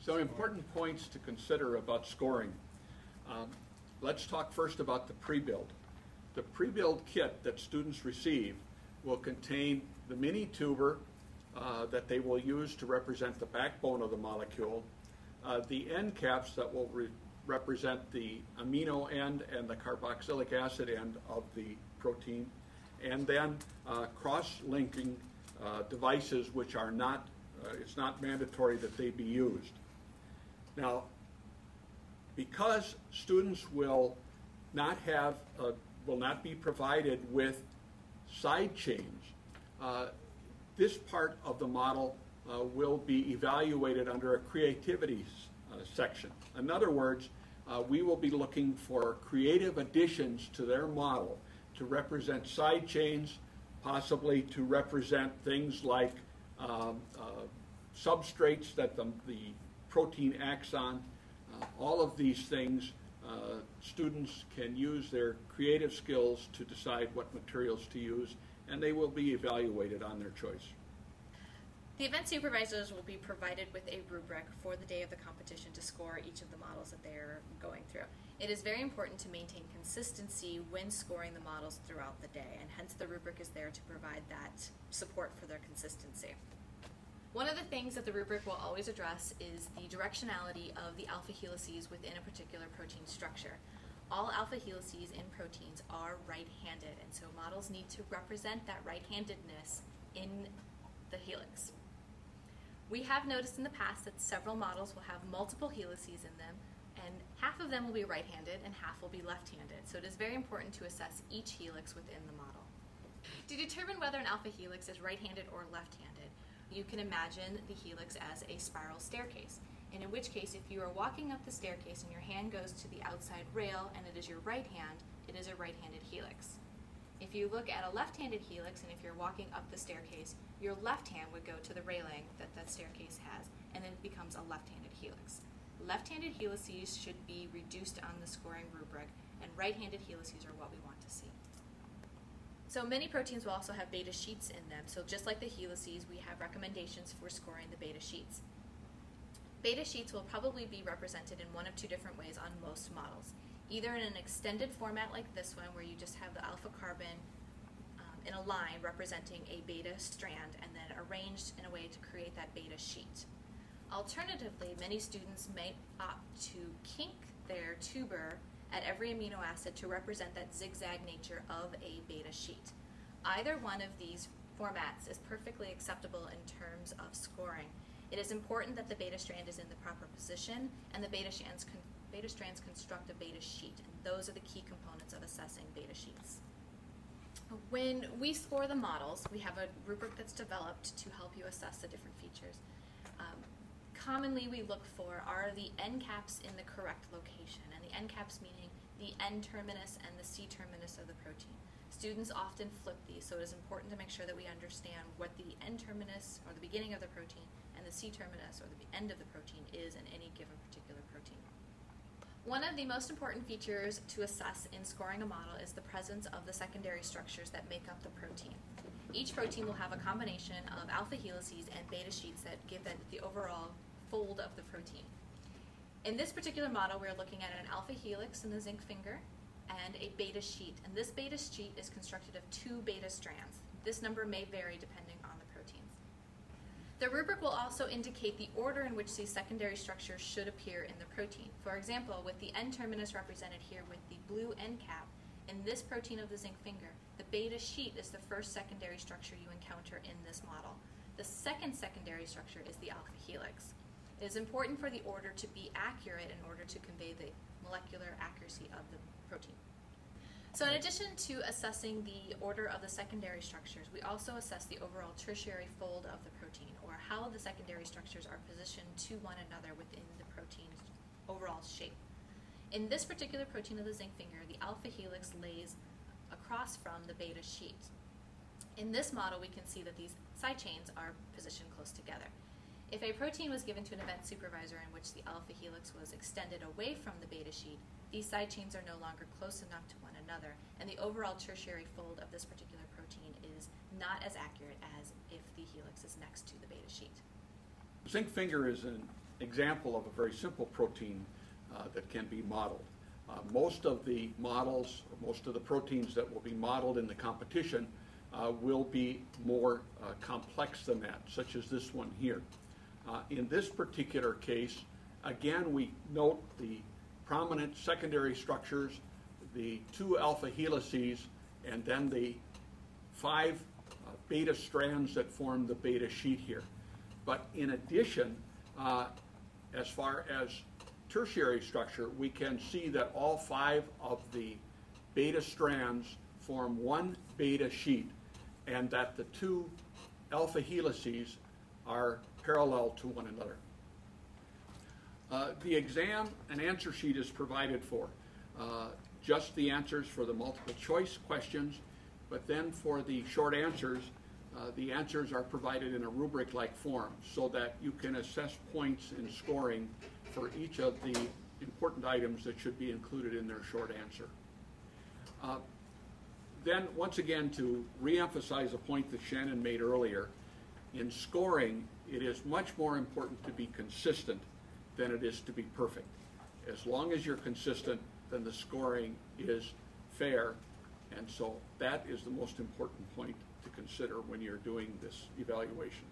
Some important points to consider about scoring. Let's talk first about the pre-build. The pre-build kit that students receive will contain the mini tuber that they will use to represent the backbone of the molecule, the end caps that will represent the amino end and the carboxylic acid end of the protein, and then cross-linking devices which are not, it's not mandatory that they be used. Now, because students will not be provided with side chains, this part of the model will be evaluated under a creativity section. In other words, we will be looking for creative additions to their model to represent side chains, possibly to represent things like substrates that the protein acts on. All of these things, students can use their creative skills to decide what materials to use, and they will be evaluated on their choice. The event supervisors will be provided with a rubric for the day of the competition to score each of the models that they're going through. It is very important to maintain consistency when scoring the models throughout the day, and hence the rubric is there to provide that support for their consistency. One of the things that the rubric will always address is the directionality of the alpha helices within a particular protein structure. All alpha helices in proteins are right-handed, and so models need to represent that right-handedness in the helix. We have noticed in the past that several models will have multiple helices in them, and half of them will be right-handed and half will be left-handed. So it is very important to assess each helix within the model. To determine whether an alpha helix is right-handed or left-handed, you can imagine the helix as a spiral staircase, and in which case, if you are walking up the staircase and your hand goes to the outside rail and it is your right hand, it is a right-handed helix. If you look at a left-handed helix, and if you're walking up the staircase, your left hand would go to the railing that that staircase has, and then it becomes a left-handed helix. Left-handed helices should be reduced on the scoring rubric, and right-handed helices are what we want to see. So many proteins will also have beta sheets in them, so just like the helices, we have recommendations for scoring the beta sheets. Beta sheets will probably be represented in one of two different ways on most models. Either in an extended format like this one, where you just have the alpha carbon in a line representing a beta strand and then arranged in a way to create that beta sheet. Alternatively, many students may opt to kink their tuber at every amino acid to represent that zigzag nature of a beta sheet. Either one of these formats is perfectly acceptable in terms of scoring. It is important that the beta strand is in the proper position and the beta strands construct a beta sheet, and those are the key components of assessing beta sheets. When we score the models, we have a rubric that's developed to help you assess the different features. Commonly we look for are the end caps in the correct location, and the end caps meaning the N terminus and the C terminus of the protein. Students often flip these, so it is important to make sure that we understand what the N terminus, or the beginning of the protein, and the C terminus, or the end of the protein, is in any given particular protein. One of the most important features to assess in scoring a model is the presence of the secondary structures that make up the protein. Each protein will have a combination of alpha helices and beta sheets that give it the overall fold of the protein. In this particular model, we're looking at an alpha helix in the zinc finger and a beta sheet, and this beta sheet is constructed of 2 beta strands. This number may vary depending on the proteins. The rubric will also indicate the order in which these secondary structures should appear in the protein. For example, with the N terminus represented here with the blue end cap, in this protein of the zinc finger, the beta sheet is the first secondary structure you encounter in this model. The second secondary structure is the alpha helix. It is important for the order to be accurate in order to convey the molecular accuracy of the protein. So in addition to assessing the order of the secondary structures, we also assess the overall tertiary fold of the protein, or how the secondary structures are positioned to one another within the protein's overall shape. In this particular protein of the zinc finger, the alpha helix lays across from the beta sheet. In this model, we can see that these side chains are positioned close together. If a protein was given to an event supervisor in which the alpha helix was extended away from the beta sheet, these side chains are no longer close enough to one another, and the overall tertiary fold of this particular protein is not as accurate as if the helix is next to the beta sheet. Zinc finger is an example of a very simple protein that can be modeled. Most of the models, or most of the proteins that will be modeled in the competition will be more complex than that, such as this one here. In this particular case, again, we note the prominent secondary structures, the 2 alpha helices, and then the 5 beta strands that form the beta sheet here. But in addition, as far as tertiary structure, we can see that all 5 of the beta strands form one beta sheet, and that the 2 alpha helices are parallel to one another. The exam and answer sheet is provided for. Just the answers for the multiple choice questions, but then for the short answers, the answers are provided in a rubric-like form so that you can assess points in scoring for each of the important items that should be included in their short answer. Then, once again, to re-emphasize a point that Shannon made earlier, in scoring, it is much more important to be consistent than it is to be perfect. As long as you're consistent, then the scoring is fair, and so that is the most important point to consider when you're doing this evaluation.